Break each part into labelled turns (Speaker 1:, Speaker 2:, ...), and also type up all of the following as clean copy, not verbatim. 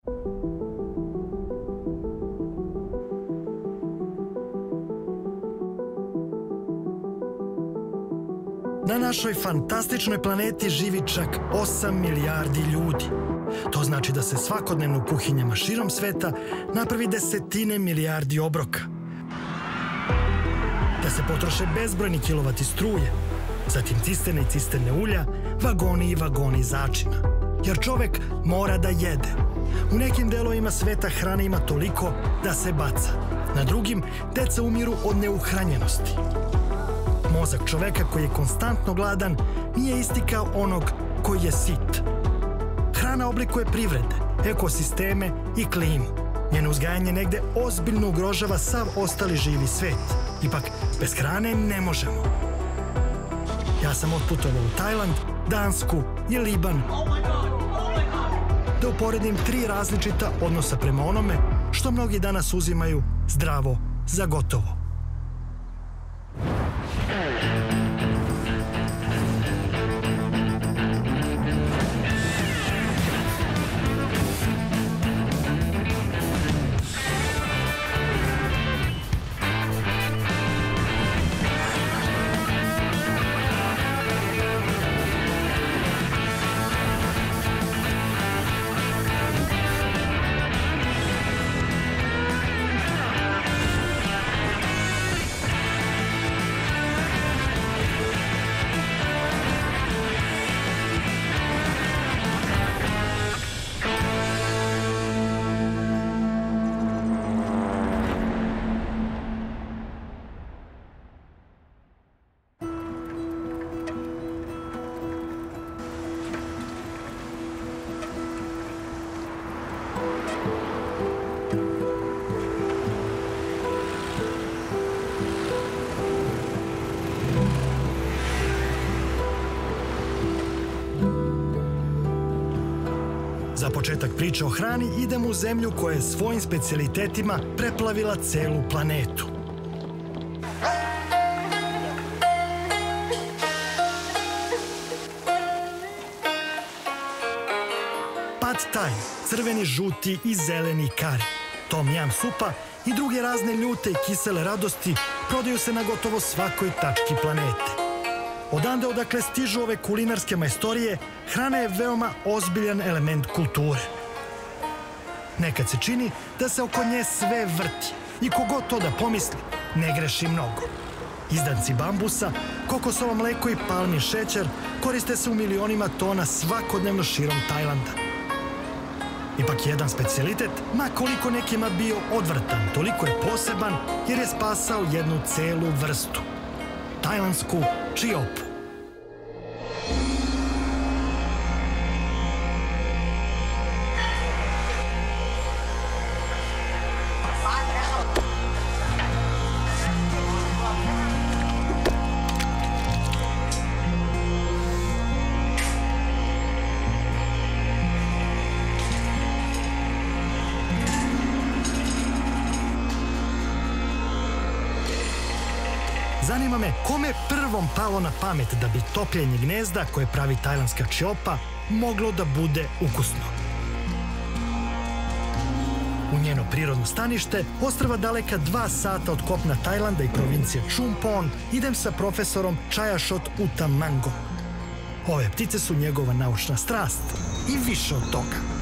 Speaker 1: Na našoj fantastičnoj planeti živi čak 8 milijardi ljudi. To znači da se svakodnevno u kuhinjama širom sveta napravi desetine milijardi obroka. Da se potroše bezbrojni kilovati struje, zatim cisterne i cisterne ulja, vagoni i vagoni začina. Jer čovek mora da jede. U nekim delovima sveta hrane ima toliko da se baca. Na drugim, deca umiru od neuhranjenosti. Mozak čoveka koji je konstantno gladan nije isti kao onog koji je sit. Hrana oblikuje privrede, ekosisteme i klimu. Njeno uzgajanje negde ozbiljno ugrožava sav ostali živi svet. Ipak, bez hrane ne možemo. Ja sam otputovao u Tajland, Dansku i Liban da uporedim 3 različita odnosa prema onome što mnogi danas uzimaju zdravo za gotovo. Za početak priče o hrani idemo u zemlju koja je svojim specijalitetima preplavila celu planetu. Pad taj, crveni, žuti i zeleni kari, tom jam supa i druge razne ljute i kisele radosti prodaju se na gotovo svakoj tački planete. Odande odakle stižu ove kulinarske majstorije, hrana je veoma ozbiljan element kulture. Nekad se čini da se oko nje sve vrti i kogod to da pomisli, ne greši mnogo. Izdanci bambusa, kokosovo mleko i palmin šećer koriste se u milionima tona svakodnevno širom Tajlanda. Ipak jedan specijalitet, ma koliko nekima bio odvratan, toliko je poseban jer je spasao jednu celu vrstu. Tajlandsku čiopu. Zanima me kome je prvom palo na pamet da bi topljenje gnezda koje pravi tajlandska čiopa moglo da bude ukusno. U njeno prirodno stanište, ostrva daleka 2 sata od kopna Tajlanda i provincije Chumpon, idem sa profesorom Chayashot Utamangom. Ove ptice su njegova naučna strast i više od toga.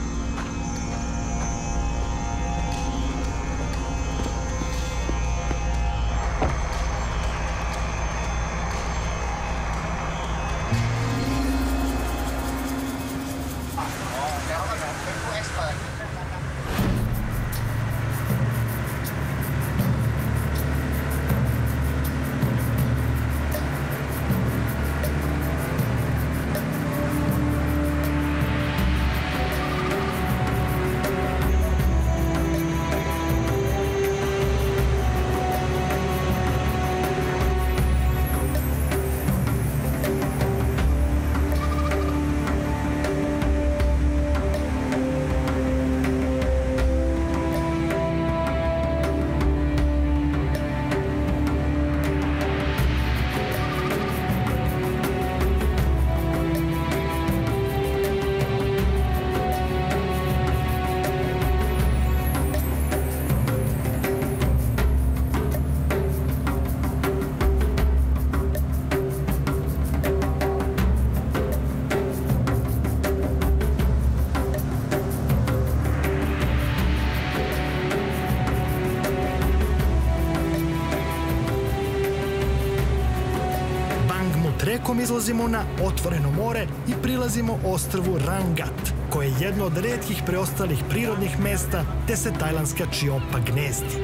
Speaker 1: kajakom izlazimo na otvoreno more i prilazimo ostrvu Rangat, koje je jedno od retkih preostalih prirodnih mesta gde se tajlandska čiopa gnezdi.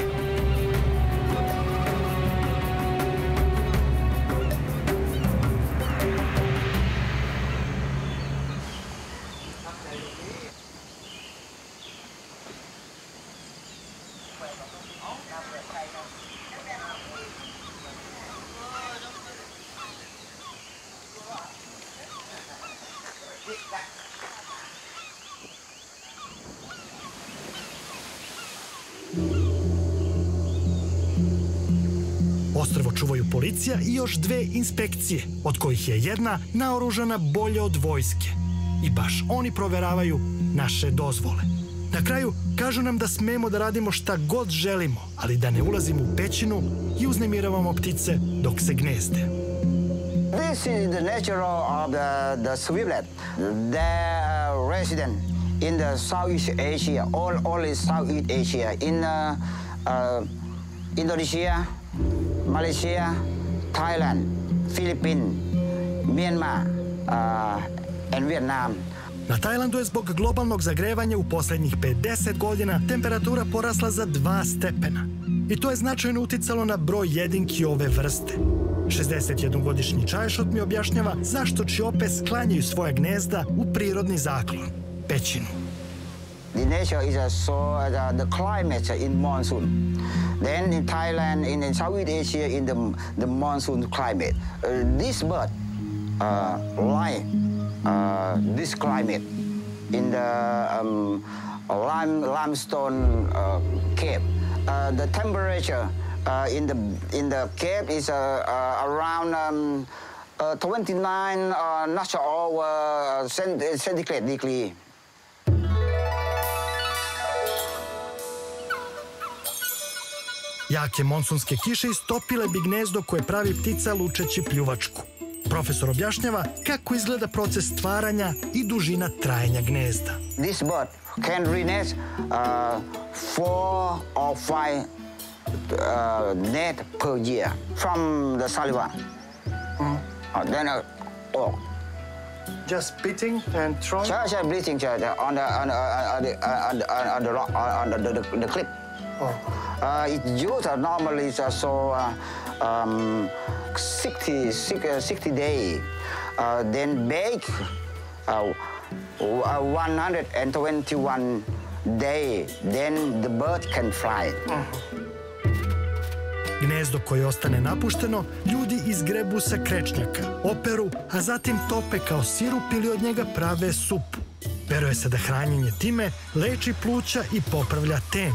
Speaker 1: Ostrvo čuvaju policija i još 2 inspekcije, od kojih je jedna naoružana bolje od vojske. I baš oni proveravaju naše dozvole. Na kraju kažu nam da smemo da radimo šta god želimo, ali da ne ulazimo u pećinu i uznemiravamo ptice dok se gnezde.
Speaker 2: This is the nature of the swiftlet. They resident in the Southeast Asia, all is Southeast Asia, in Indonesia, Malaysia, Thailand, Philippines, Myanmar and Vietnam.
Speaker 1: Na Tajlandu je zbog globalnog zagrevanja u poslednjih 50 godina temperatura porasla za 2 stepena. I to je značajno uticalo na broj jedinki ove vrste. 61-godišnji čajšot mi objašnjava zašto čiope sklanjaju svoja gnezda u prirodni zaklon, pećinu.
Speaker 2: The nature is the climate in monsoon. Then in Thailand, in Southeast Asia, in the monsoon climate. This bird like this climate in the limestone cave. The temperature in the cave is around 29 natural centigrade degree.
Speaker 1: Jake monsunske kiše istopile bi gnezdo koje pravi ptica lučeći pljuvačku. Profesor objašnjava kako izgleda proces stvaranja i dužina trajanja gnezda.
Speaker 2: This bird can renest 4 or 5 net per year from the saliva. Then
Speaker 3: just beating and throwing?
Speaker 2: Just beating on the cliff. It's used normally so 60 days. Then bake 121 days. Then the bird can fly.
Speaker 1: Gnezdo koje ostane napušteno, ljudi izgrebu sa krečnjaka, operu, a zatim tope kao sirup ili od njega prave supu. Veruje se da hranjenje time leči pluća i popravlja ten.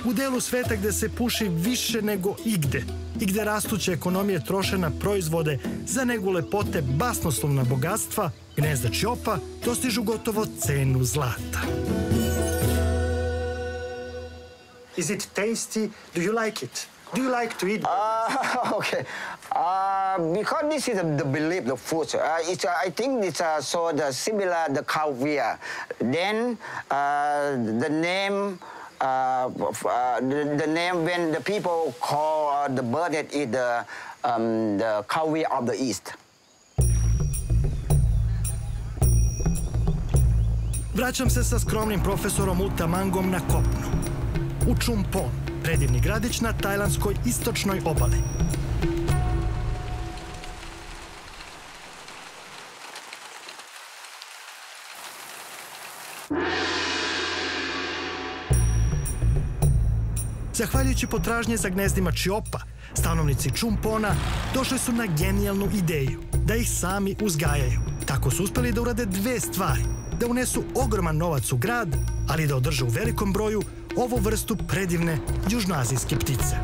Speaker 1: U delu sveta gde se puši više nego igde i gde rastuće ekonomije troše na proizvode za negu lepote basnoslovna bogatstva, gnezda čiopa dostižu gotovo cenu zlata.
Speaker 3: Is it tasty? Do you like it? Do you like to eat?
Speaker 2: Okay. Because this is the belief, the food. I think it's similar the caviar. Then the name when the people call the bird that is the caviar of the East.
Speaker 1: Vraćam se sa skromnim profesorom Utamangom na kopnu. U Čumpon, predivni gradić na tajlandskoj istočnoj obali. Zahvaljujući potražnje za gnezdima čiopa, stanovnici Čumpona došli su na genijalnu ideju da ih sami uzgajaju. Tako su uspeli da urade 2 stvari. Da unesu ogroman novac u grad, ali da održe u velikom broju ovu vrstu predivne južnoazijske ptice.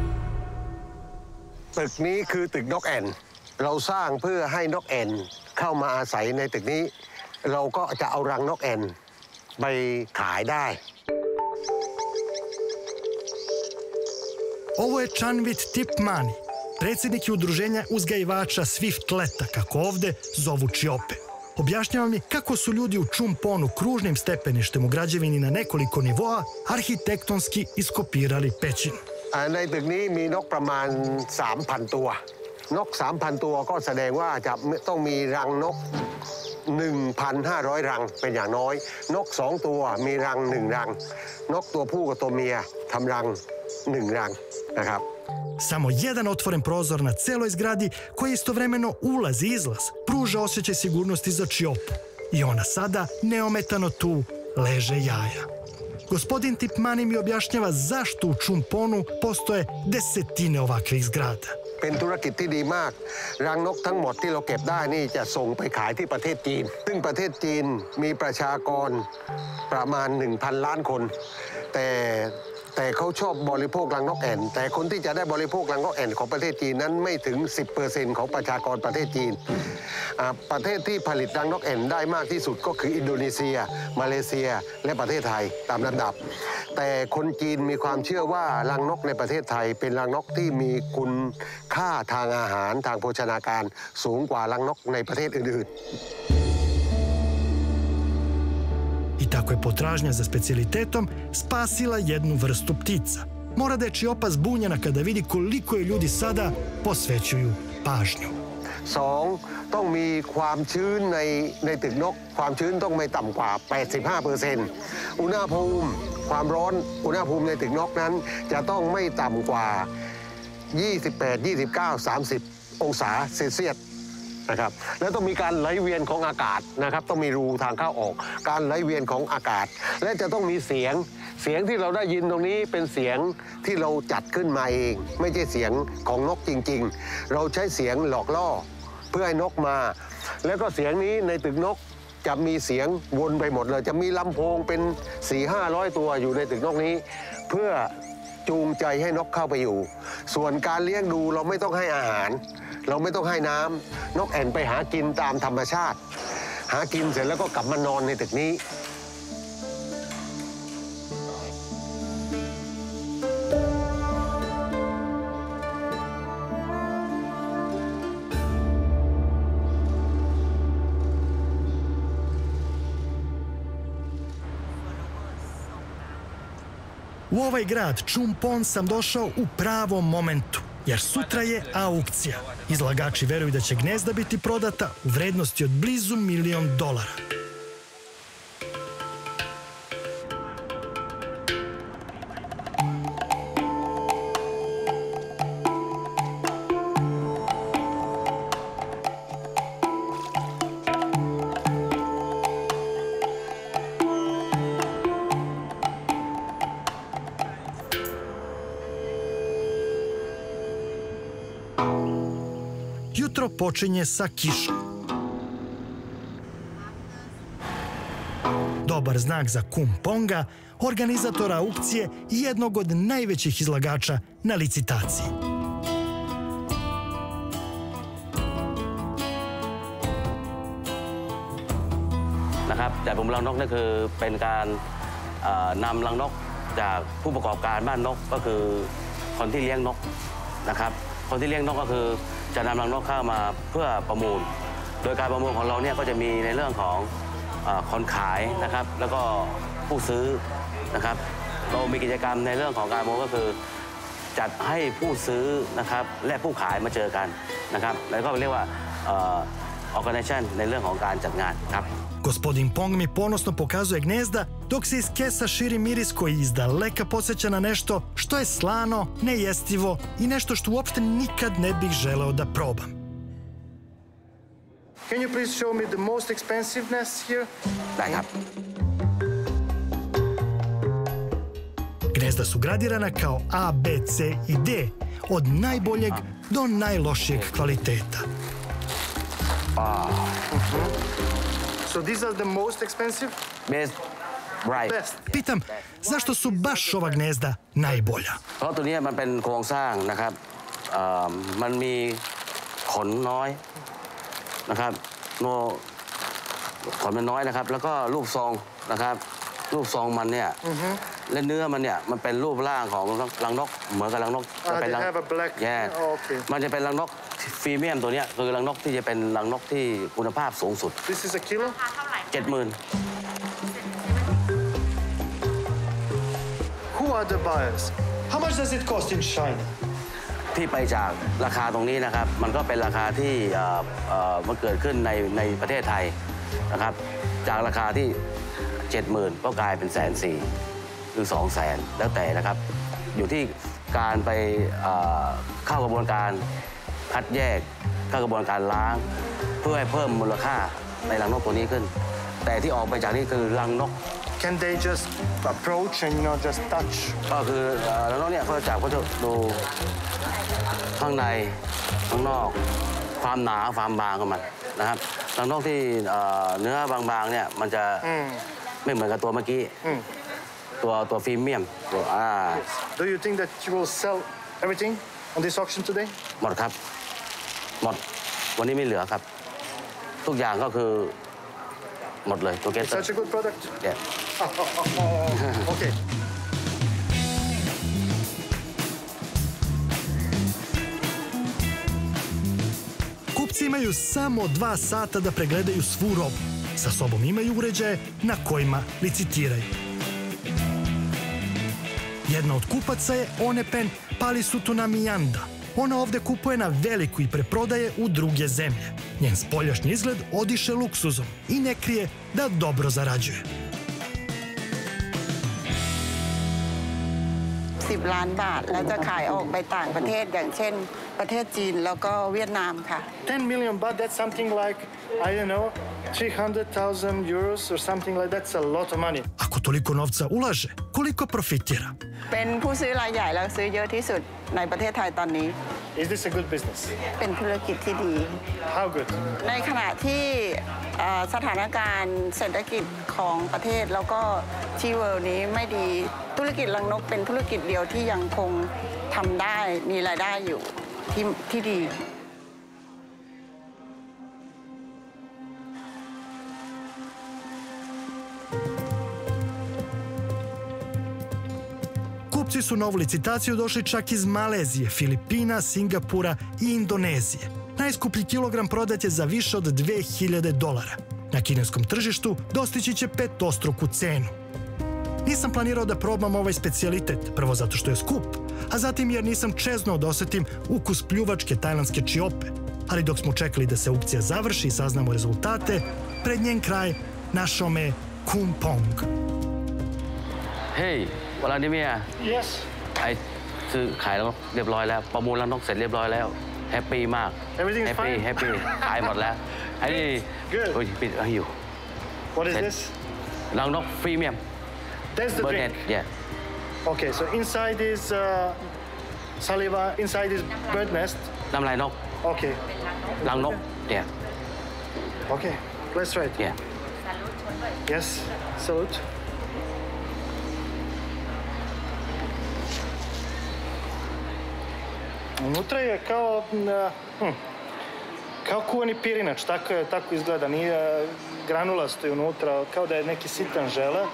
Speaker 4: ตึกนี้คือตึกนกแอ่นเราสร้างเพื่อให้นกแอ่นเข้ามาอาศัยในตึกนี้เราก็จะเอารังนกแอ่นไปขายได้
Speaker 1: Ovo je Čanvit Tipmani, predsjednik udruženja uzgajivača swiftleta, kako ovde zovu čiope. Objašnjava mi kako su ljudi u Čumponu kružnim stepeništem u građevini na nekoliko nivoa arhitektonski iskopirali pećinu.
Speaker 4: ในตึกนี้มีนกประมาณ 3,000 ตัว นก 3,000 ตัวก็แสดงว่าจะต้องมีรังนก 1,500 รังเป็นอย่างน้อยนก2ตัวมีรัง1รังนกตัวผู้กับตัวเมียทำรัง1รังนะครับ
Speaker 1: Samo jedan otvoren prozor na celoj zgradi koji istovremeno ulaz i izlaz pruža osjećaj sigurnosti za čiopu i ona sada neometano tu leže jaja. Gospodin Tipmani mi objašnjava zašto u Čumponu postoje desetine ovakvih zgrada.
Speaker 4: เป็นธุรกิจที่ดีมากรังนกทั้งหมดที่เราเก็บได้นี่จะส่งไปขายที่ประเทศจีนซึ่งประเทศจีนมีประชากรประมาณ 1,000 ล้านคนแต่เขาชอบบริโภครังนกแอ่นแต่คนที่จะได้บริโภครังนกแอ่นของประเทศจีนนั้นไม่ถึง 10% ของประชากรประเทศจีนประเทศที่ผลิตรังนกแอ่นได้มากที่สุดก็คืออินโดนีเซียมาเลเซียและประเทศไทยตามลำดับแต่คนจีนมีความเชื่อว่ารังนกในประเทศไทยเป็นรังนกที่มีคุณค่าทางอาหารทางโภชนาการสูงกว่ารังนกในประเทศอื่นๆ
Speaker 1: I tako je potražnja za specijalitetom spasila jednu vrstu ptica. Mora da je čiopa zbunjena kada vidi koliko je ljudi sada posvećuju pažnju.
Speaker 4: 2. ต้องมีความชื้นในตึกนกความชื้นต้องไม่ต่ำกว่า 85% อุณหภูมิความร้อนอุณหภูมิในตึกนกนั้นจะต้องไม่ต่ำกว่า 28, 29, 30 องศาเซลเซียสนะครับแล้วต้องมีการไหลเวียนของอากาศนะครับต้องมีรูทางเข้าออกการไหลเวียนของอากาศและจะต้องมีเสียงที่เราได้ยินตรงนี้เป็นเสียงที่เราจัดขึ้นมาเองไม่ใช่เสียงของนกจริงๆเราใช้เสียงหลอกล่อเพื่อให้นกมาแล้วก็เสียงนี้ในตึกนกจะมีเสียงวนไปหมดเลยจะมีลำโพงเป็น 400-500 ตัวอยู่ในตึกนกนี้เพื่อจูงใจให้นกเข้าไปอยู่ส่วนการเลี้ยงดูเราไม่ต้องให้อาหารเราไม่ต้องให้น้ำนกแอ่นไปหากินตามธรรมชาติหากินเสร็จแล้วก็กลับมานอนในตึกนี้
Speaker 1: U ovaj grad Čumpon sam došao u pravom momentu, jer sutra je aukcija. Izlagači veruju da će gnezda biti prodata u vrednosti od blizu $1.000.000. Jutro počinje sa kišom. Dobar znak za Kumponga, organizatora aukcije i jednog od najvećih izlagača na licitaciji.
Speaker 5: นะครับแต่ผมรังนกนี่คือเป็นการนำรังนกจากผู้ประกอบการบ้านนกก็คือคนที่เลี้ยงนกนะครับคนที่เลี้ยงนกก็คือจะนำรังนกเข้ามาเพื่อประมูลโดยการประมูลของเราเนี่ยก็จะมีในเรื่องของคนขายนะครับแล้วก็ผู้ซื้อนะครับเรามีกิจกรรมในเรื่องของการประมูลก็คือจัดให้ผู้ซื้อนะครับและผู้ขายมาเจอกันนะครับแล้วก็เรียกว่าorganization ในเรื่องของการจัดงานครับ
Speaker 1: Gospodin Pong mi ponosno pokazuje gnezda, dok se iz kesa širi miris koji izdaleka podsjeća na nešto što je slano, nejestivo i nešto što uopšte nikad ne bih želeo da probam.
Speaker 3: Can you please show me the most expensive nest here?
Speaker 5: ได้ครับ
Speaker 1: Gnezda su gradirana kao A, B, C i D, od najboljeg do najlošijeg kvaliteta.
Speaker 3: So these are the most expensive?
Speaker 5: Best right
Speaker 3: Best.
Speaker 1: Pitam, zašto su baš ova gnezda najbolja?
Speaker 5: เพราะตัวนี้มันเป็นโครงสร้างนะครับมันมีขนน้อยนะครับขนมันน้อยนะครับแล้วก็รูปทรงนะครับรูปทรงมันเนี่ยและเนื้อมันเนี่ยมันเป็นรูปร่างของรังนกเหมือนกับรังนกจะเป็นรังมันจะเป็นรังนกฟรีเมียมตัวนี้คือรังนกที่จะเป็นรังนกที่คุณภาพสูงสุด
Speaker 3: This is a kilo?
Speaker 5: 70,000
Speaker 3: Who are the buyers? How much does it cost in China?
Speaker 5: ที่ไปจากราคาตรงนี้นะครับมันก็เป็นราคาที่มันเกิดขึ้นในประเทศไทยนะครับจากราคาที่ 70,000 ก็กลายเป็น140,000 หรือ 200,000 แล้วแต่นะครับอยู่ที่การไปเข้ากระบวนการคัดแยกเข้ากระบวนการล้างเพื่อให้เพิ่มมูลค่าในรังนกตัวนี้ขึ้นแต่ที่ออกไปจากนี้คือรังนก
Speaker 3: Can they just approach and just touch?
Speaker 5: ก็คือรังนกเนี่ยเขาจะจับก็จะดูข้างในข้างนอกความหนาความบางของมันนะครับรังนกที่เนื้อบางๆเนี่ยมันจะไม่เหมือนกับตัวเมื่อกี้ตัวพรีเมียมตัว
Speaker 3: Do you think that you will sell everything on this auction today?
Speaker 5: หมดครับหมดวันนี้ไม่เหลือครับทุกอย่างก็คือหมดเลยตัวเกสเตอร์
Speaker 3: Such a good product.
Speaker 5: Yeah.
Speaker 3: Okay.
Speaker 1: Kupci imaju samo 2 sata da pregledaju svu robu. Sa sobom imaju uređaje na kojima licitiraju. Jedna od kupaca je Onepen Palisutunamijanda. Ona ovde kupuje na veliku i preprodaje u druge zemlje. Njen spoljašnji izgled odiše luksuzom i ne krije da dobro zarađuje.
Speaker 6: 10 ล้านบาทแล้วจะขายออกไปต่างประเทศอย่างเช่นประเทศจีนแล้วก็เวียดนามค่ะ
Speaker 3: 10 million baht, that's something like, I don't know, 300,000 euros or something like that. That's a lot of money.
Speaker 1: Ako toliko novca ulaže, koliko profitira?
Speaker 6: เป็นผู้ซื้อรายใหญ่แล้วซื้อเยอะที่สุดในประเทศไทยตอนนี้
Speaker 3: Is this a good business?
Speaker 6: เป็นธุรกิจที่ดี
Speaker 3: How good?
Speaker 6: ในขณะที่สถานการณ์เศรษฐกิจของประเทศแล้วก็ที่เวิลด์นี้ไม่ดีธุรกิจรังนกเป็นธุรกิจเดียวที่ยังคงทำได้มีรายได้อยู่ที่ดี
Speaker 1: Kupci su na ovu licitaciju došli čak iz Malezije, Filipina, Singapura i Indonezije. Najskuplji kilogram prodat je za više od $2.000. Na kineskom tržištu dostići će 5-struku cenu. Nisam planirao da probam ovaj specijalitet, prvo zato što je skup, a zatim jer nisam čeznuo da osetim ukus pljuvačke tajlandske čiope. Ali dok smo čekali da se aukcija završi i saznamo rezultate, pred njen kraj našao me Kung Pong.
Speaker 5: Hey, Vladimir.
Speaker 3: Yes.
Speaker 5: ไอ้ซื้อขายแล้วเรียบร้อยแล้วประมูลแล้วนกเสร็จเรียบร้อยแล้วแฮปปี้มาก
Speaker 3: Everything is fine.
Speaker 5: แฮปปี้ขายหมดแล้วไอ้นี่
Speaker 3: Good.
Speaker 5: โอ้ยปิดอยู่
Speaker 3: What is this?
Speaker 5: รังนกพรีเมียม
Speaker 3: That's the
Speaker 5: เบอร์เน็ต
Speaker 3: drink.
Speaker 5: yeah
Speaker 3: Okay, so inside is saliva, inside is bird nest.
Speaker 5: น้ำลายนก
Speaker 3: Okay.
Speaker 5: รังนก yeah
Speaker 3: Okay, let's try it.
Speaker 5: yeah
Speaker 3: Yes, salute. Unutra je kao kuvani pirinač, tako izgleda, nije granulasto je unutra, kao da je neki sitan žele.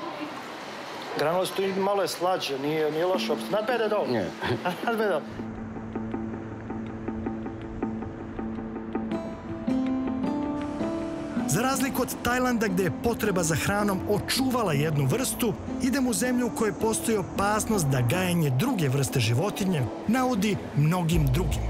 Speaker 3: Granulasto i malo je slađe, nije loše uopšte. Not bad at all.
Speaker 5: Yeah.
Speaker 3: Not bad at all.
Speaker 1: Za razliku od Tajlanda gde je potreba za hranom očuvala jednu vrstu, idem u zemlju u kojoj postoji opasnost da gajenje druge vrste životinje naudi mnogim drugim.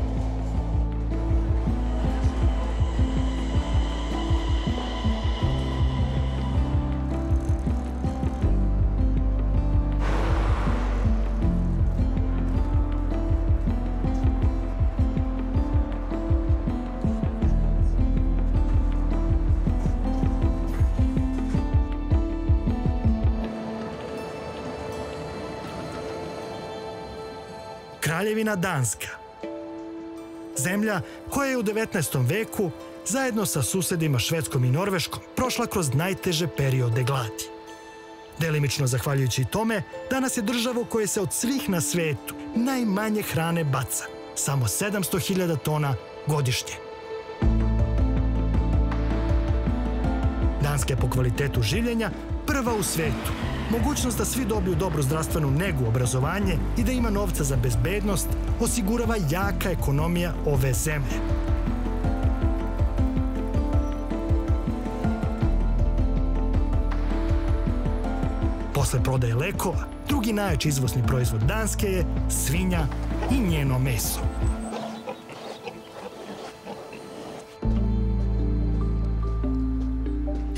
Speaker 1: Kraljevina Danska. Zemlja koja je u 19. veku, zajedno sa susedima Švedskom i Norveškom, prošla kroz najteže periode gladi. Delimično zahvaljujući tome, danas je država u kojoj se od svih na svetu najmanje hrane baca, samo 700.000 tona godišnje. Danska je po kvalitetu življenja prva u svetu. Mogućnost da svi dobiju dobru zdravstvenu negu, obrazovanje i da ima novca za bezbednost osigurava jaka ekonomija ove zemlje. Posle prodaje lekova, drugi najjači izvozni proizvod Danske je svinja i njeno meso.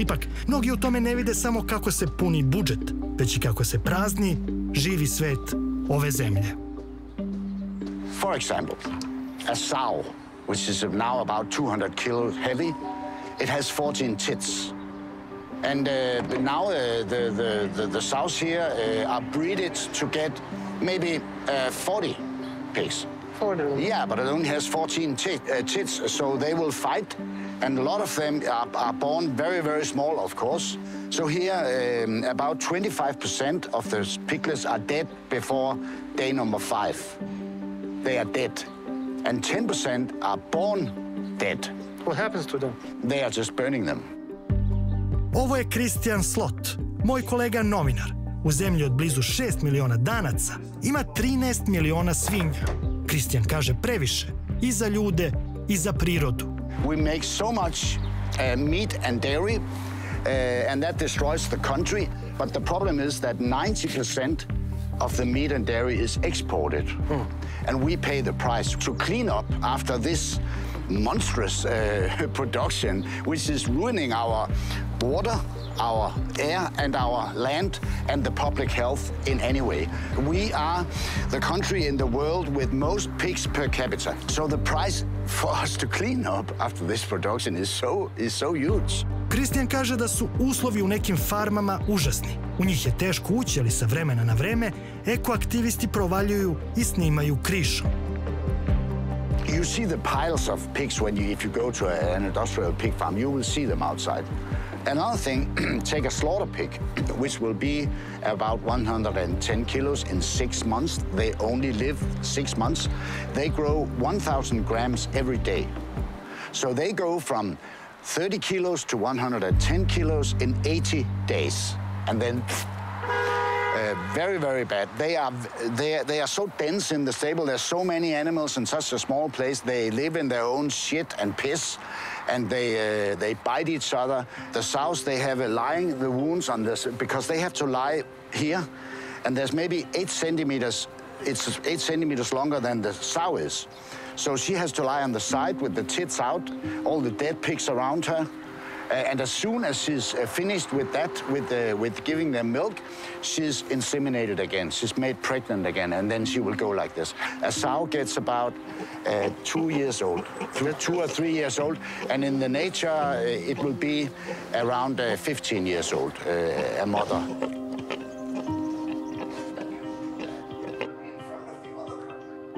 Speaker 1: Ipak, mnogi u tome ne vide samo kako se puni budžet, već i kako se prazni živi svet ove zemlje.
Speaker 2: For example, a sow, which is now about 200 kilos heavy, it has 14 tits. And now the sows here are breeded to get maybe 40 pigs. 40? Yeah, but it only has 14 tits, so they will fight. And a lot of them are born very, very small, of course. So here, about 25% of the piglets are dead before day number 5. They are dead. And 10% are born dead.
Speaker 3: What happens to them?
Speaker 2: They are just burning them.
Speaker 1: Ovo je Kristijan Slot, moj kolega novinar. U zemlji od blizu 6 miliona danaca ima 13 miliona svinja. Kristijan kaže previše i za ljude i za prirodu.
Speaker 2: We make so much meat and dairy, and that destroys the country. But the problem is that 90% of the meat and dairy is exported. And we pay the price to clean up after this monstrous production, which is ruining our water, our air, and our land, and the public health in any way. We are the country in the world with most pigs per capita. So the price for us to clean up after this production is so huge.
Speaker 1: Kristijan kaže da su uslovi u nekim farmama užasni. U njih je teško ući, ali sa vremena na vreme ekoaktivisti provaljuju i snimaju krišom.
Speaker 2: You see the piles of pigs if you go to an industrial pig farm, you will see them outside. Another thing, take a slaughter pig, which will be about 110 kilos in 6 months. They only live 6 months. They grow 1,000 grams every day. So they go from 30 kilos to 110 kilos in 80 days. And then very, very bad. They are so dense in the stable. There's so many animals in such a small place. They live in their own shit and piss, and they bite each other. The sows, they have lying the wounds on this because they have to lie here, and there's maybe 8 centimeters. It's 8 centimeters longer than the sow is. So she has to lie on the side with the tits out, all the dead pigs around her. And as soon as she's finished with that, with giving them milk, she's inseminated again. She's made pregnant again, and then she will go like this. A sow gets about 2 years old, 2 or 3 years old, and in the nature, it will be around 15 years old, a mother.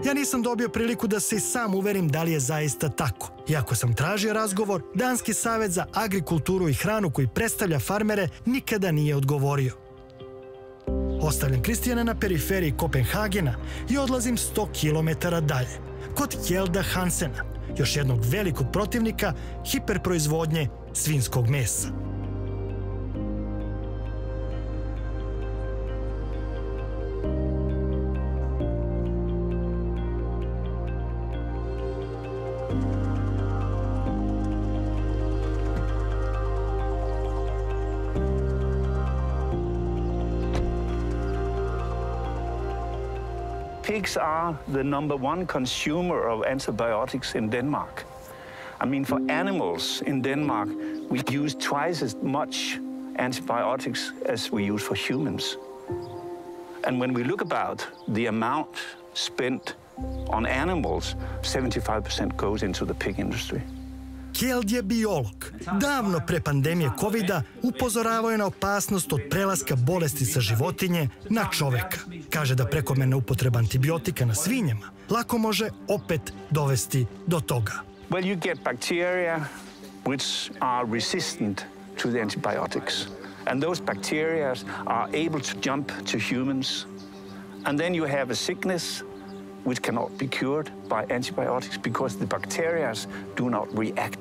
Speaker 1: Ja nisam dobio priliku da se i sam uverim da li je zaista tako. Iako sam tražio razgovor, Danski savet za agrikulturu i hranu koji predstavlja farmere nikada nije odgovorio. Ostavljam Kristijana na periferiji Kopenhagena i odlazim 100 km dalje, kod Kjelda Hansena, još jednog velikog protivnika hiperproizvodnje svinjskog mesa.
Speaker 7: Pigs are the #1 consumer of antibiotics in Denmark. I mean, for animals in Denmark, we use twice as much antibiotics as we use for humans. And when we look about the amount spent on animals, 75% goes into the pig industry.
Speaker 1: Kjeld je biolog. Davno pre pandemije COVID-a upozoravao je na opasnost od prelaska bolesti sa životinje na čoveka. Kaže da prekomerna upotreba antibiotika na svinjama lako može opet dovesti do toga.
Speaker 7: Well, you get bacteria which are resistant to the antibiotics. And those bacteria are able to jump to humans. And then you have a sickness which cannot be cured by antibiotics because the bacteria do not react.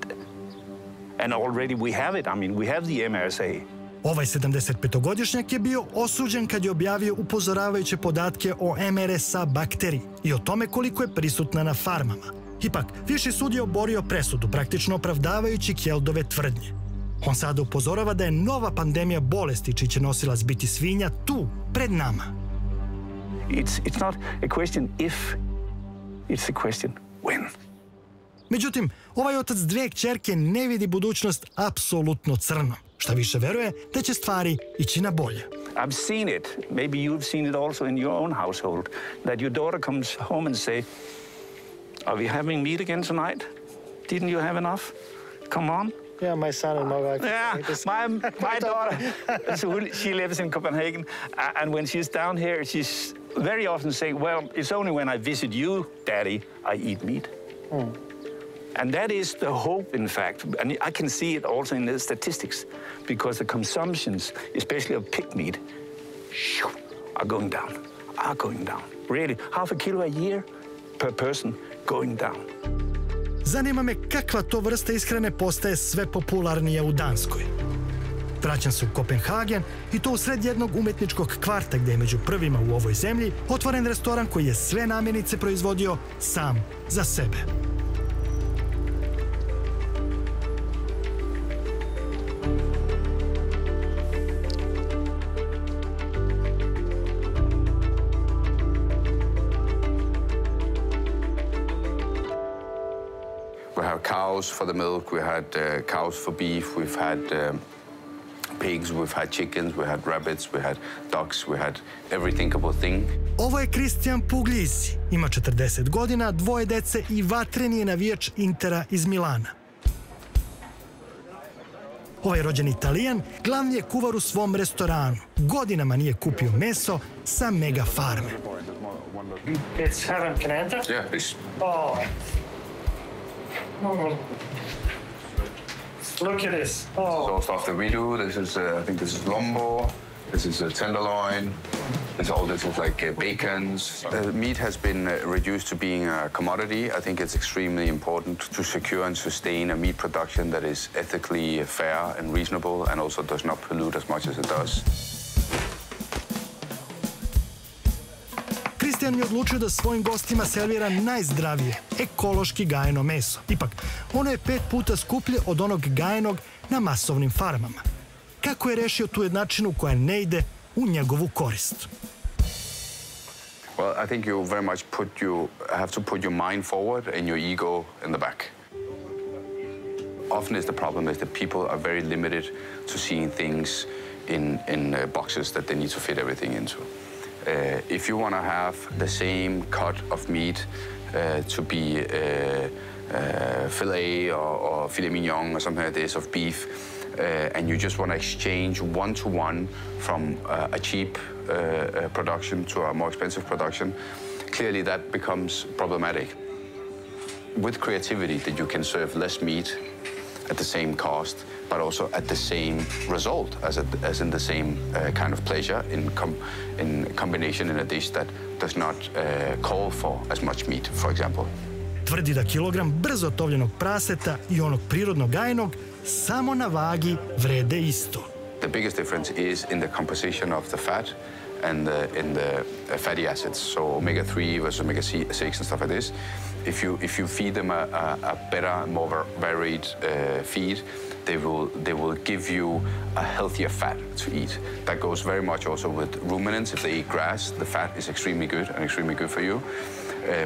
Speaker 7: And already we have it. I mean, we have the MRSA.
Speaker 1: Ovaj 75-godišnjak je bio osuđen kad je objavio upozoravajuće podatke o MRSA bakteriji i o tome koliko je prisutna na farmama. Ipak, Viši sud je oborio presudu, praktično opravdavajući Kjeldove tvrdnje. On sada upozorava da je nova pandemija bolesti čiji će nosilac biti svinja tu, pred nama.
Speaker 7: It's not a question if, it's a question when.
Speaker 1: Međutim, ovaj otac dve kćerke ne vidi budućnost apsolutno crno. Šta više veruje da će stvari ići na bolje.
Speaker 7: I've seen it, maybe you've seen it also in your own household, that your daughter comes home and say, "Are we having meat again tonight? Didn't you have enough? Come on."
Speaker 3: Yeah, my son and my wife.
Speaker 7: Yeah, my daughter, she lives in Copenhagen, and when she's down here, she's very often saying, "Well, it's only when I visit you, Daddy, I eat meat." And that is the hope, in fact, and I can see it also in the statistics, because the consumptions, especially of pig meat, are going down. Really, half a kilo a year per person going down.
Speaker 1: Zanima me kakva to vrsta ishrane postaje sve popularnija u Danskoj. Vraćam se u Kopenhagen i to u sred jednog umetničkog kvarta gdje je među prvima u ovoj zemlji otvoren restoran koji je sve namirnice proizvodio sam za sebe.
Speaker 8: We have cows for the milk, we had cows for beef, we've had pigs, we've had chickens, we had rabbits, we had ducks, we had every thinkable thing.
Speaker 1: Ovo je Kristijan Puglisi. Ima 40 godina, dvoje dece i vatreni je navijač Intera iz Milana. Ovaj rođeni Italijan glavni je kuvar u svom restoranu. Godinama nije kupio meso sa mega farme.
Speaker 3: It's heaven, can I enter?
Speaker 8: Yeah, please.
Speaker 3: Oh. Look at this. Oh.
Speaker 8: So stuff that we do, this is, I think this is lombo, this is a tenderloin, this is like bacons. Meat has been reduced to being a commodity. I think it's extremely important to secure and sustain a meat production that is ethically fair and reasonable and also does not pollute as much as it does.
Speaker 1: Kristijan je odlučio da svojim gostima servira najzdravije, ekološki gajeno meso. Ipak, ono je 5 puta skuplje od onog gajenog na masovnim farmama. Kako je rešio tu jednačinu koja ne ide u njegovu korist?
Speaker 8: Well, I think you very much have to put your mind forward and your ego in the back. Often the problem is that people are very limited to seeing things in boxes that they need to fit everything into. If you want to have the same cut of meat to be filet or filet mignon or something like this of beef, and you just want to exchange one-to-one from a cheap production to a more expensive production, clearly that becomes problematic. With creativity, that you can serve less meat at the same cost, but also at the same result, as in the same kind of pleasure in combination in a dish that does not call for as much meat, for example.
Speaker 1: Tvrdi da kilogram brzo tovljenog praseta i onog prirodno gajenog samo na vagi vrede isto.
Speaker 8: The biggest difference is in the composition of the fat and in the fatty acids. So omega-3 versus omega-6 and stuff like this. If you feed them a better, more varied feed, they will give you a healthier fat to eat. That goes very much also with ruminants. If they eat grass, the fat is extremely good and extremely good for you.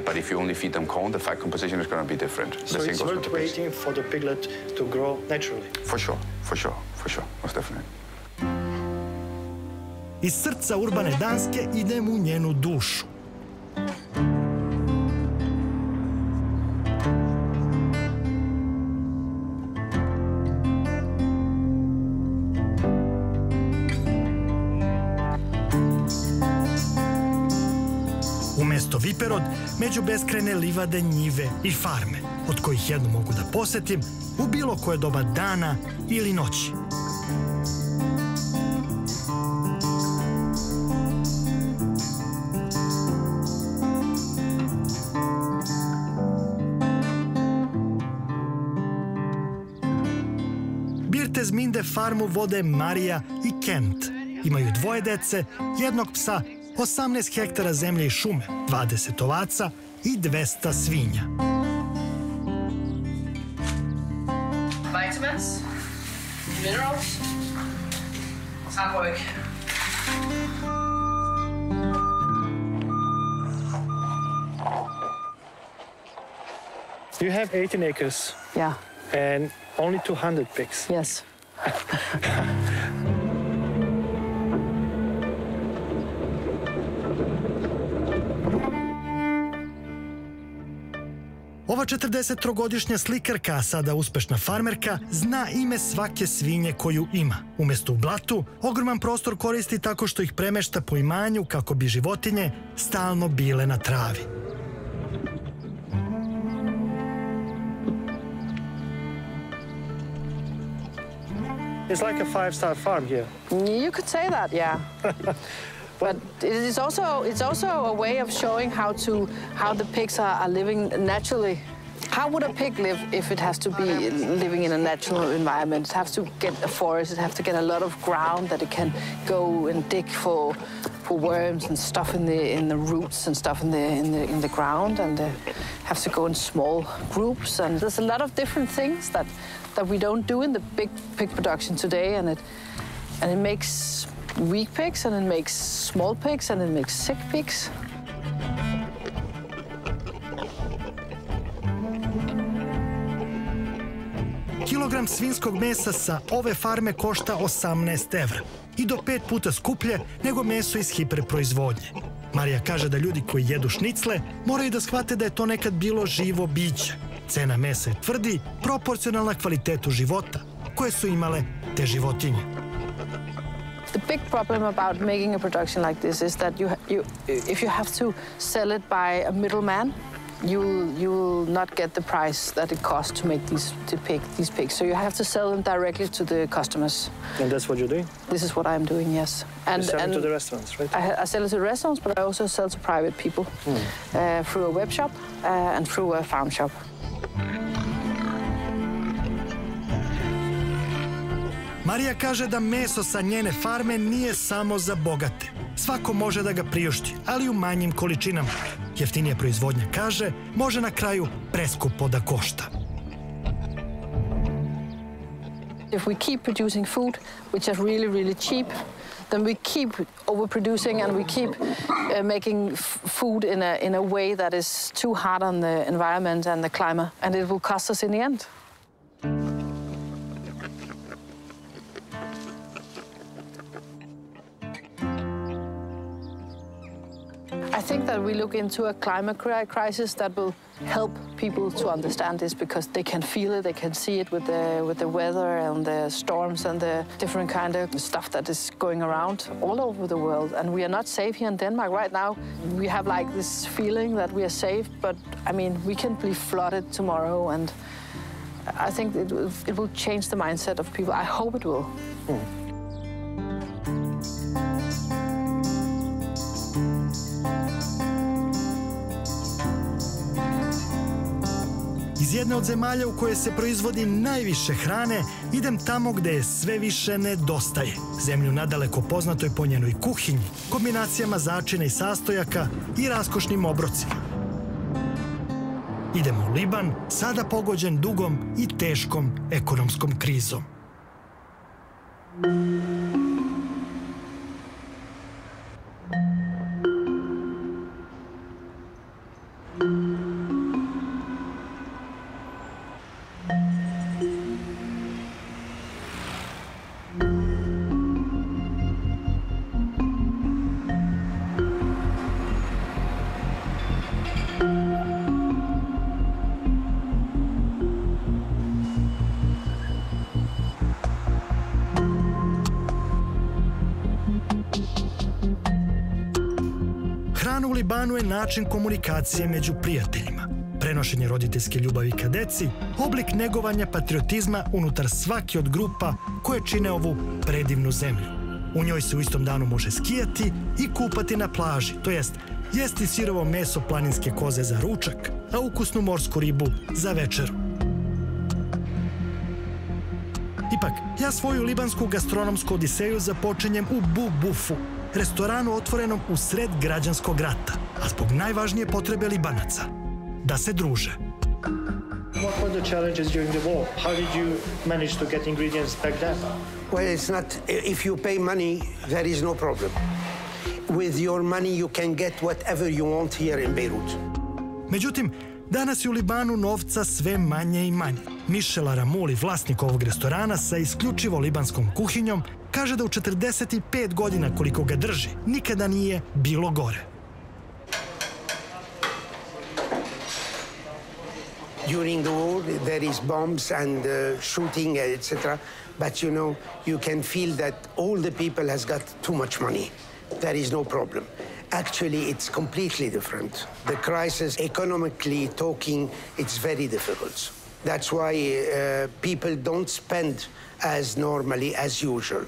Speaker 8: But if you only feed them corn, the fat composition is going to be different.
Speaker 3: So it's worth waiting for the piglet to grow naturally?
Speaker 8: For sure, most definitely.
Speaker 1: Iz srca urbane Danske idem u njenu dušu. Umesto Viperod, među beskrajne livade, njive i farme, od kojih jednu mogu da posetim u bilo koje doba dana ili noći. Birtezminde farmu vode Marija i Kent. Imaju 2 dece, 1 psa, 18 hektara zemlje i šume, 20 ovaca i 200 svinja.
Speaker 9: Vitamins, minerals, aquatic.
Speaker 3: You have 18 acres.
Speaker 10: Yeah.
Speaker 3: And only 200 pigs.
Speaker 10: Yes.
Speaker 1: Ova 43-godišnja slikarka, a sada uspešna farmerka, zna ime svake svinje koju ima. Umesto u blatu, ogroman prostor koristi tako što ih premešta po imanju kako bi životinje stalno bile na travi.
Speaker 3: It's like a 5-star farm here.
Speaker 10: You could say that, yeah. But it's also a way of showing how the pigs are living naturally. How would a pig live if it has to be living in a natural environment? It has to get a forest, it has to get a lot of ground that it can go and dig for worms and stuff in the roots and stuff in the ground, and have to go in small groups. And there's a lot of different things that we don't do in the big pig production today, and it makes weak pigs, and it makes small pigs, and it makes sick pigs.
Speaker 1: Kilogram svinjskog mesa sa ove farme košta 18 evra i do 5 puta skuplje nego meso iz hiperproizvodnje. Marija kaže da ljudi koji jedu šnicle moraju da shvate da je to nekad bilo živo biće. Cena mesa je tvrdi, proporcionalna kvalitetu života koje su imale te životinje.
Speaker 10: The big problem about making a production like this is that if you have to sell it by a middleman, you will not get the price that it costs to make these pigs. So you have to sell them directly to the customers.
Speaker 3: And that's what you're doing?
Speaker 10: This is what I'm doing, yes.
Speaker 3: And you sell it to the restaurants, right?
Speaker 10: I sell it to the restaurants, but I also sell to private people through a web shop and through a farm shop.
Speaker 1: Marija kaže da meso sa njene farme nije samo za bogate. Svako može da ga priušti, ali u manjim količinama. Jeftinija proizvodnja, kaže, može na kraju preskupo da košta.
Speaker 10: If we keep producing food, which is really, really cheap, then we keep overproducing and we keep making food in a way that is too hard on the environment and the climate, and it will cost us in the end. I think that we look into a climate crisis that will help people to understand this, because they can feel it, they can see it with the weather and the storms and the different kind of stuff that is going around all over the world. And we are not safe here in Denmark right now. We have like this feeling that we are safe, but I mean, we can be flooded tomorrow, and I think it will change the mindset of people. I hope it will.
Speaker 1: Iz jedne od zemalja u kojoj se proizvodi najviše hrane, idem tamo gde je sve više nedostaje. Zemlju nadaleko poznatoj po njenoj kuhinji, kombinacijama začina i sastojaka i raskošnim obrocima. Idemo u Liban, sada pogođen dugom i teškom ekonomskom krizom. Hrana u Libanu je način komunikacije među prijateljima, prenošenje roditeljske ljubavi ka deci, oblik negovanja patriotizma unutar svake od grupa koje čine ovu predivnu zemlju. U njoj se u istom danu može skijati i kupati na plaži, to jest jesti sirovo meso planinske koze za ručak, a ukusnu morsku ribu za večeru. Ipak, ja svoju libansku gastronomsku odiseju započinjem u Bubufu, restoranu otvorenom u sred građanskog rata, a zbog najvažnije potrebe Libanaca, da se druže.
Speaker 3: What were the challenges during the war? How did you manage to get ingredients back then?
Speaker 11: Well, it's not, if you pay money, there is no problem. With your money, you can get whatever you want here in Beirut.
Speaker 1: Međutim, Danas je u Libanu novca sve manje i manje. Michel Aramuli, vlasnik ovog restorana sa isključivo libanskom kuhinjom, kaže da u 45 godina koliko ga drži, nikada nije bilo gore.
Speaker 11: During the war, there is bombs and shooting, etc. But you can feel that all the people has got too much money. There is no problem. Actually, it's completely different. The crisis, economically talking, it's very difficult. That's why people don't spend as normally as usual.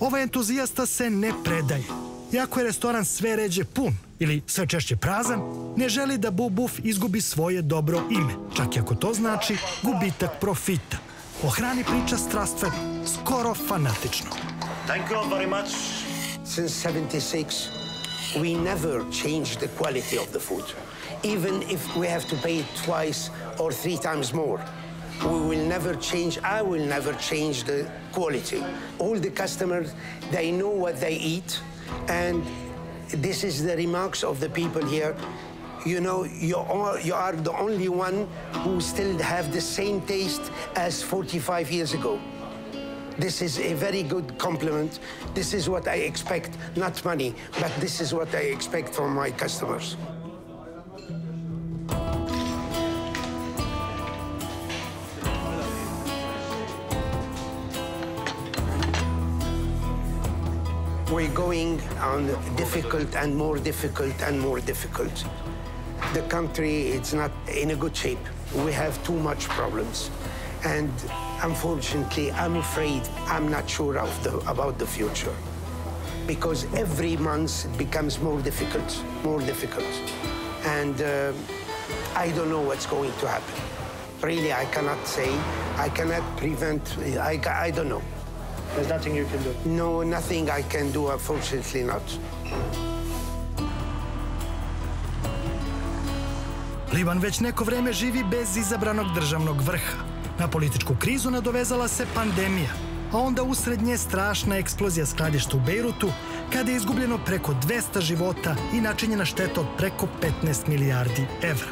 Speaker 1: Ovaj entuzijasta se ne predaje. Iako je restoran sve ređe pun ili sve češće prazan, ne želi da Bubuf izgubi svoje dobro ime, čak i ako to znači gubitak profita. O hrani priča strastveno, skoro fanatično.
Speaker 12: Thank you very much.
Speaker 11: Since 76, we never changed the quality of the food. Even if we have to pay twice or 3 times more, we will never change, I will never change the quality. All the customers, they know what they eat, and this is the remarks of the people here. You are the only one who still have the same taste as 45 years ago. This is a very good compliment. This is what I expect, not money, but this is what I expect from my customers. We're going on difficult and more difficult and more difficult. The country, it's not in a good shape. We have too much problems. And unfortunately, I'm afraid I'm not sure about the future. Because every month it becomes more difficult, more difficult. And I don't know what's going to happen. Really, I cannot say. I cannot prevent, I don't know.
Speaker 3: There's nothing you can do?
Speaker 11: No, nothing I can do, unfortunately not.
Speaker 1: Liban već neko vreme živi bez izabranog državnog vrha. Na političku krizu nadovezala se pandemija, a onda usred nje strašna eksplozija skladišta u Bejrutu, kada je izgubljeno preko 200 života i načinjena šteta od preko 15 milijardi evra.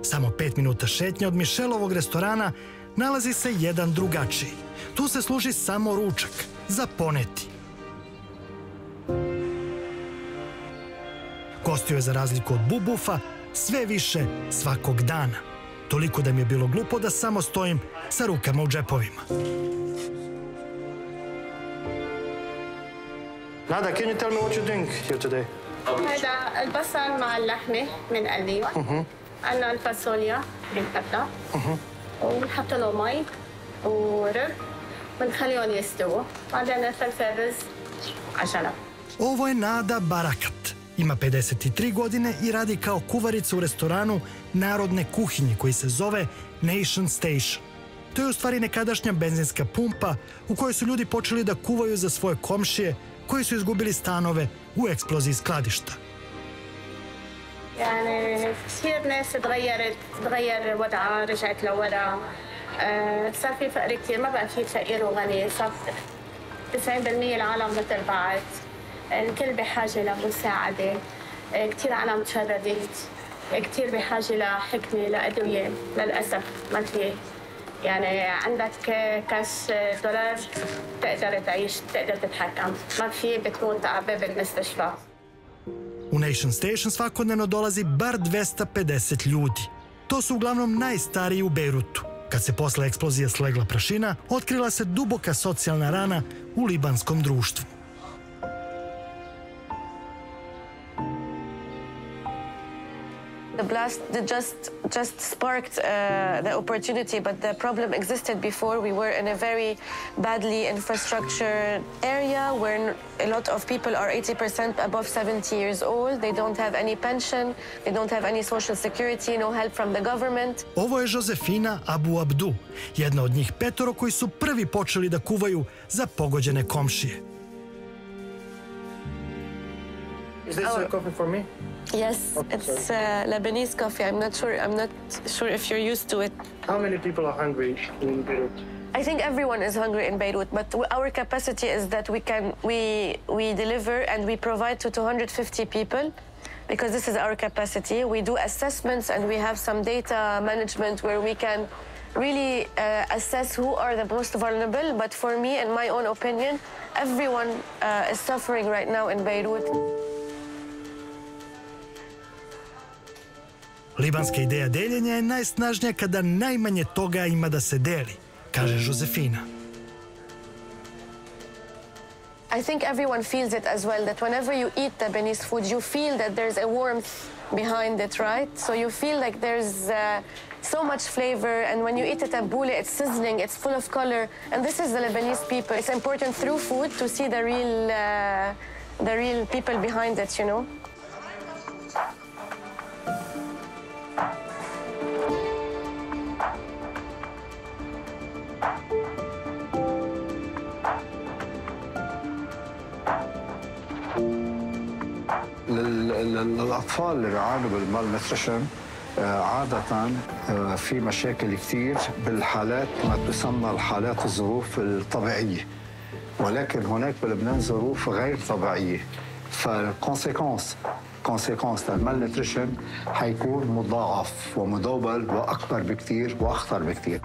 Speaker 1: Samo 5 minuta šetnje od Michelovog restorana nalazi se jedan drugačiji. Tu se služi samo ručak, za poneti. Gostio je za razliku od Bubufa sve više svakog dana. Toliko da mi je bilo glupo da samo stojim sa rukama u džepovima.
Speaker 3: Nada, can you tell me what you're doing here today?
Speaker 13: هذا البصل مع اللحمة بنقليه عندنا الفاصوليا بنقطع ونحط له مي ورق ونخليهم يستووا بعدين نفلفل الرز على جنب.
Speaker 1: Ovo je Nada Barakat. Ima 53 godine i radi kao kuvarica u restoranu narodne kuhinje koji se zove Nation Station. To je u stvari nekadašnja benzinska pumpa u kojoj su ljudi počeli da kuvaju za svoje komšije koji su izgubili stanove u eksploziji skladišta.
Speaker 13: يعني كثير ناس تغير وضعها رجعت لورا صار في فقر كثير ما بقى في فقير وغني صار 90% العالم مثل بعض الكل بحاجه لمساعده كثير عالم تشردت كثير بحاجه لحكمه لادويه للاسف ما في يعني عندك كاش دولار تقدر تعيش تقدر تتحكم ما في بتموت على بالمستشفى.
Speaker 1: U Nation Station svakodnevno dolazi bar 250 ljudi. To su uglavnom najstariji u Bejrutu. Kad se posle eksplozije slegla prašina, otkrila se duboka socijalna rana u libanskom društvu.
Speaker 12: The blast just sparked the opportunity, but the problem existed before. We were in a very badly infrastructured area where a lot of people are 80% above 70 years old. They don't have any pension, they don't have any social security, no help from the government.
Speaker 1: Ovo je Josefina Abu Abdu, jedna od njih 5 koji su prvi počeli da kuvaju za pogođene komšije.
Speaker 3: Is this coffee for me?
Speaker 12: Yes, it's Lebanese coffee. I'm not sure if you're used to it.
Speaker 3: How many people are hungry in Beirut?
Speaker 12: I think everyone is hungry in Beirut, but our capacity is that we deliver and we provide to 250 people, because this is our capacity. We do assessments and we have some data management where we can really assess who are the most vulnerable. But for me, in my own opinion, everyone is suffering right now in Beirut.
Speaker 1: Libanska ideja deljenja je najsnažnija kada najmanje toga ima da se deli, kaže Josefina.
Speaker 12: I think everyone feels it as well, that whenever you eat Lebanese food, you feel that there's a warmth behind it, right? So you feel like there's so much flavor, and when you eat it at boule, it's sizzling, it's full of color, and this is the Lebanese people. It's important through food to see the real people behind it, you know?
Speaker 14: الأطفال اللي بيعانوا بالمالنيوتريشن عادة في مشاكل كثير بالحالات ما تسمى الحالات الظروف الطبيعية، ولكن هناك بلبنان ظروف غير طبيعية، فالكونسيكونس للمالنيوتريشن حيكون مضاعف ومدوبل وأكبر بكثير وأخطر بكثير.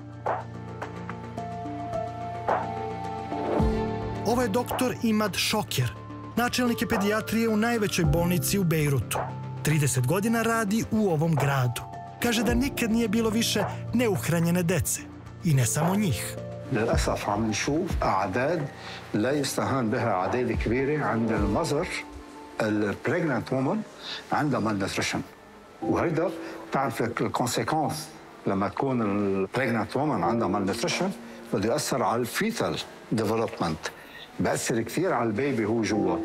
Speaker 1: Ovo je doktor Imad Šokjer, načelnik je pedijatrije u najvećoj bolnici u Bejrutu. 30 godina radi u ovom gradu. Kaže da nikad nije bilo više neuhranjene dece. I ne samo njih.
Speaker 14: للأسف عم نشوف أعداد لا يستهان بها، أعداد كبيرة عند المزر البريجننت وومن عندها malnutrition، وهيدا بتعرف الكونسيكونس لما تكون البريجننت وومن عندها malnutrition بده يأثر على الفيتال ديفلوبمنت، بأثر كثير على البيبي هو جوا.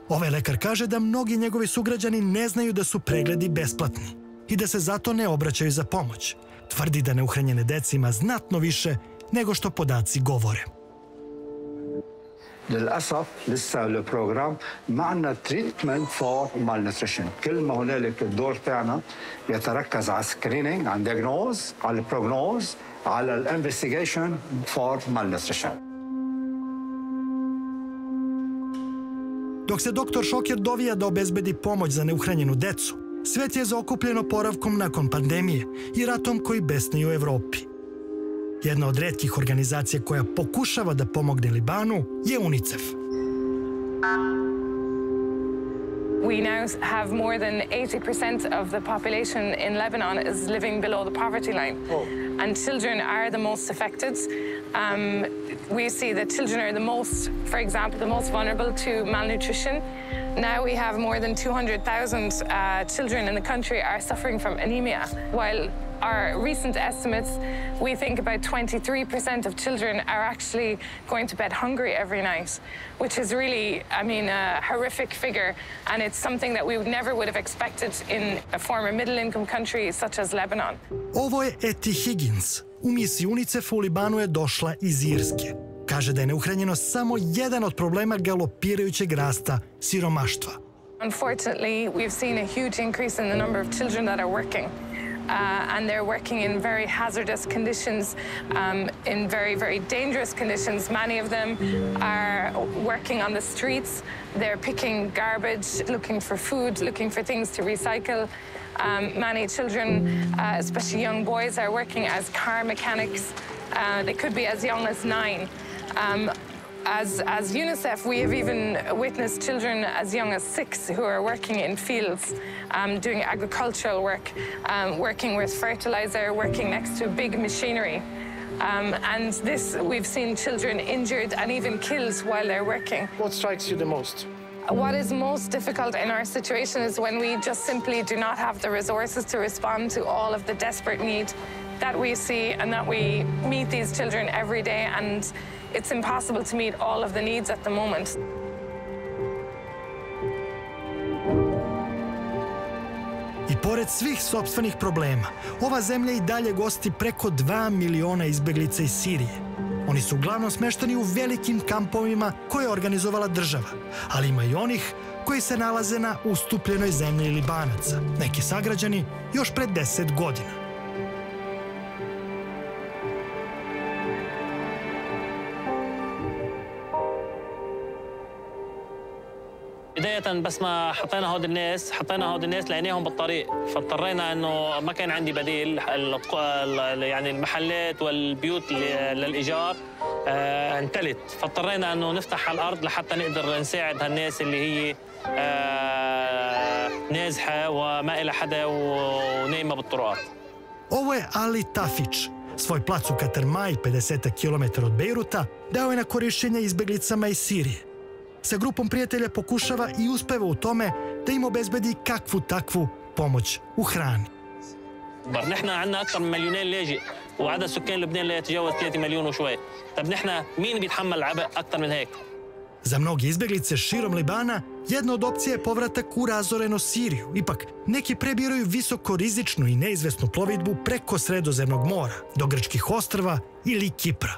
Speaker 1: Ovaj lekar kaže da mnogi njegovi sugrađani ne znaju da su pregledi besplatni i da se zato ne obraćaju za pomoć. Tvrdi da neuhranjene dece ima znatno više nego što podaci govore.
Speaker 14: للأسف لسه البروجرام ما عندنا تريتمنت فور malnutrition، كل ما هنالك الدور تاعنا يتركز على سكرينينج، على الدياجنوز، على البروجنوز، على الانفستيجيشن فور malnutrition.
Speaker 1: Dok se doktor Šokjer dovija da obezbedi pomoć za neuhranjenu decu, svet je zaokupljen oporavkom nakon pandemije i ratom koji besne u Evropi. Jedna od retkih organizacija koja pokušava da pomogne Libanu je UNICEF.
Speaker 15: We now have more than 80% of the population in Lebanon is living below the poverty line. And children are the most affected. We see that children are the most, for example, the most vulnerable to malnutrition. Now we have more than 200,000 children in the country are suffering from anemia, while our recent estimates, we think about 23% of children are actually going to bed hungry every night, which is really, I mean, a horrific figure, and it's something that we never would have expected in a former middle-income country such as Lebanon.
Speaker 1: Ovo je Eti Higgins. U misiji UNICEF-a u Libanu je došla iz Irske. Kaže da je neuhranjenost samo jedan od problema galopirajućeg rasta siromaštva.
Speaker 15: Unfortunately, we've seen a huge increase in the number of children that are working. And they're working in very hazardous conditions, in very, very dangerous conditions. Many of them are working on the streets. They're picking garbage, looking for food, looking for things to recycle. Many children, especially young boys, are working as car mechanics. They could be as young as 9. As UNICEF, we have even witnessed children as young as 6 who are working in fields, doing agricultural work, working with fertilizer, working next to big machinery. And this, we've seen children injured and even killed while they're working.
Speaker 3: What strikes you the most?
Speaker 15: What is most difficult in our situation is when we just simply do not have the resources to respond to all of the desperate need that we see and that we meet these children every day, and it's impossible to meet all of the needs at the moment.
Speaker 1: I pored svih sopstvenih problema, ova zemlja i dalje gosti preko 2 miliona izbeglica iz Sirije. Oni su uglavnom smešteni u velikim kampovima koje je organizovala država, ali ima i onih koji se nalaze na ustupljenoj zemlji Libanaca, neki sagrađeni još pred 10 godina.
Speaker 16: بداية بس ما حطينا هود الناس لقيناهم بالطريق فاضطرينا انه ما كان عندي بديل يعني المحلات والبيوت للايجار انتلت فاضطرينا انه نفتح على الارض لحتى نقدر نساعد هالناس اللي هي نازحة وما إلى حدا ونايمة بالطرقات.
Speaker 1: Ovo je Ali Tafić. Svoj plac u Katermaji, 50 km od Bejruta, dao je na korišćenje izbeglicama iz Sirije. Sa grupom prijatelja pokušava i uspeva u tome da im obezbedi kakvu takvu pomoć u hrani.
Speaker 16: نحن عندنا أكثر من 2 مليون لاجئ وعدد سكان لبنان لا يتجاوز 3 مليون وشوي. طب نحن مين بيتحمل العبء أكثر من هيك؟
Speaker 1: Za mnoge izbeglice širom Libana, jedna od opcija je povratak u razorenu Siriju. Ipak, neki prebiraju visoko rizičnu i neizvesnu plovidbu preko Sredozemnog mora, do grčkih ostrva ili Kipra.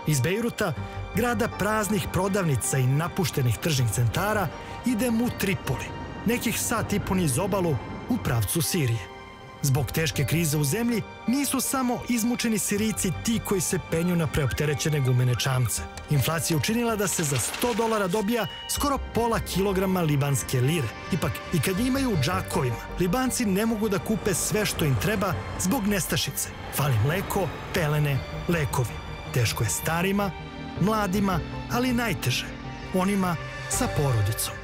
Speaker 1: Iz Bejruta, grada praznih prodavnica i napuštenih tržnih centara, idem u Tripoli, nekih sat i po niz obalu u pravcu Sirije. Zbog teške krize u zemlji nisu samo izmučeni Sirijci ti koji se penju na preopterećene gumene čamce. Inflacija je učinila da se za $100 dobija skoro pola kilograma libanske lire. Ipak, i kad imaju u džakovima, Libanci ne mogu da kupe sve što im treba zbog nestašice. Fali mleko, pelene, lekovi. Teško je starima, mladima, ali najteže, onima sa porodicom.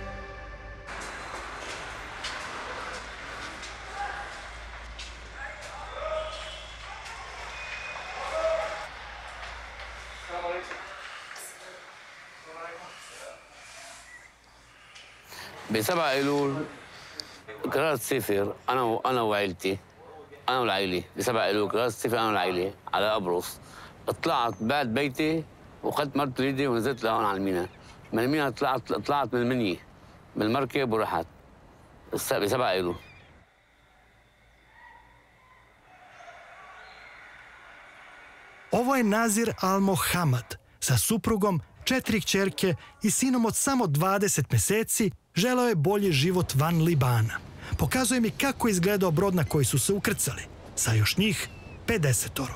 Speaker 5: ب7 أيلول قررت سافر أنا وعائلتي أنا والعائلة ب7 أيلول قررت سافر أنا والعائلة على قبرص. طلعت بعد بيتي وخدت مرت وليدي ونزلت لهون على الميناء. من الميناء طلعت من المنية بالمركب ورحت ب7 أيلول.
Speaker 1: Ovo je Nazir Al-Mohamad sa suprugom, 4 kćerke i sinom od samo 20 meseci. Želeo je bolji život van Libana. Pokazuje mi kako je izgledao brod na koji su se ukrcali, sa još njih 50.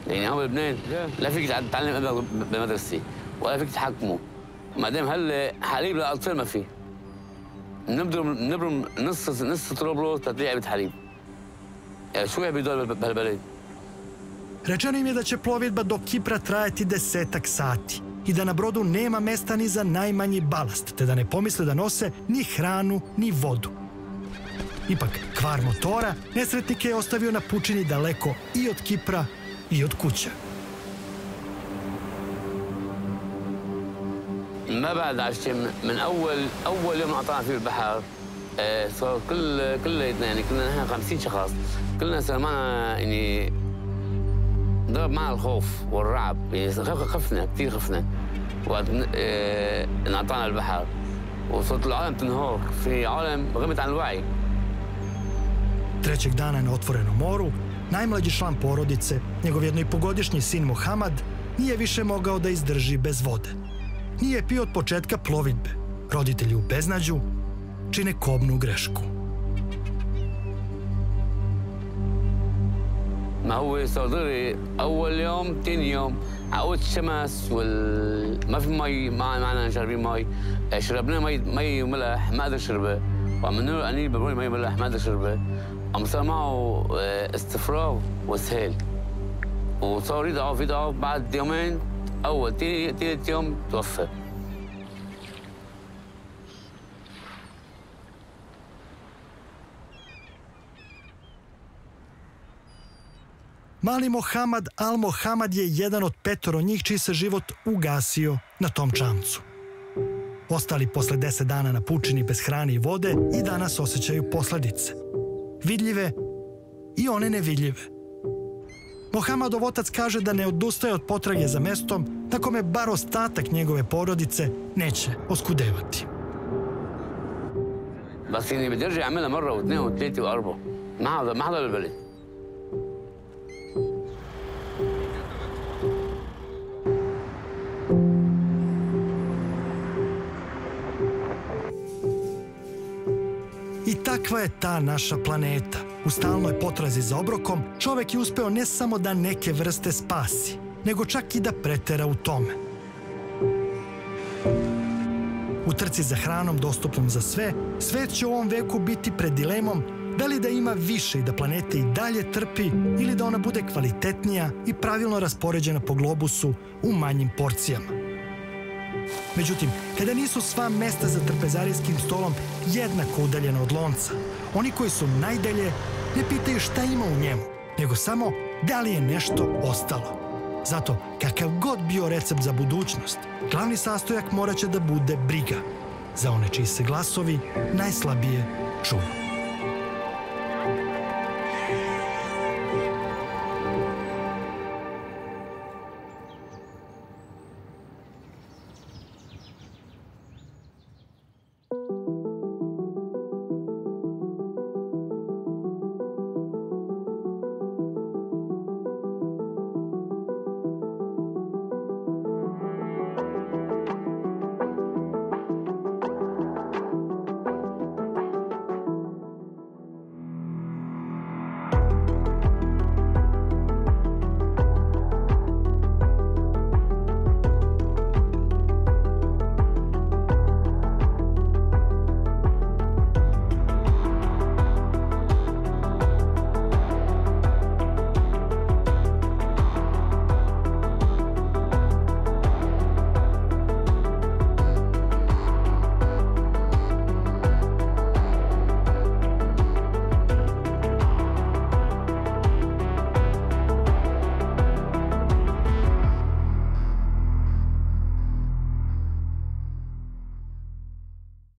Speaker 5: يعني هو بلبنان لا فيك تتعلم ابنك بمدرسه ولا فيك تحكمه ما دام هلا حليب للاطفال ما في نبرم نص طرابلس تطلع علبه حليب يعني شو بيدور بهالبلد.
Speaker 1: Rečeno im je da će plovidba do Kipra trajati 10 sati i da na brodu nema mesta ni za najmanji balast, te da ne pomisle da nose ni hranu ni vodu. Ipak, kvar motora nesretnike je ostavio na pučini daleko i od Kipra i od kuće.
Speaker 5: ما بعد عشان من اول يوم قطعنا فيه البحر صار كلياتنا يعني كنا نحن 50 شخص كلنا صار معنا يعني ضرب معنا الخوف والرعب يعني خفنا كثير خفنا وقت انقطعنا البحر وصرت العالم تنهار في عالم غمت عن الوعي.
Speaker 1: Trećeg dana na otvorenom moru, najmlađi član porodice, njegov 1,5-godišnji sin Mohamad, nije više mogao da izdrži bez vode. Nije pio od početka plovidbe. Roditelji u beznađu čine kobnu grešku.
Speaker 5: ما هو صدري اول يوم ثاني يوم عقود الشمس ما في مي معنا شاربين مي شربنا مي وملح ما قدر شربه وعملنا له انيب ببروني مي وملح ما قدر شربه عم صار معه استفراغ واسهال وصار يضعف بعد يومين أول تالت يوم توفى.
Speaker 1: Mali Mohamad Al-Mohamad je jedan od 5 njih čiji se život ugasio na tom čamcu. Ostali posle 10 dana na pučini bez hrane i vode i danas osjećaju posledice. Vidljive i one nevidljive. Mohamadov otac kaže da ne odustaje od potrage za mestom na kome bar ostatak njegove porodice neće oskudevati.
Speaker 5: بس إني بدي أرجع أعملها مرة واثنين وثلاثة وأربعة ما حدا بالبلد.
Speaker 1: I takva je ta naša planeta. U stalnoj potrazi za obrokom čovek je uspeo ne samo da neke vrste spasi, nego čak i da pretera u tome. U trci za hranom dostupnom za sve, svet će u ovom veku biti pred dilemom da li da ima više i da planeta i dalje trpi ili da ona bude kvalitetnija i pravilno raspoređena po globusu u manjim porcijama. Međutim, kada nisu sva mesta za trpezarijskim stolom jednako udaljena od lonca, oni koji su najdalje ne pitaju šta ima u njemu, nego samo da li je nešto ostalo. Zato, kakav god bio recept za budućnost, glavni sastojak morat će da bude briga za one čiji se glasovi najslabije čuju.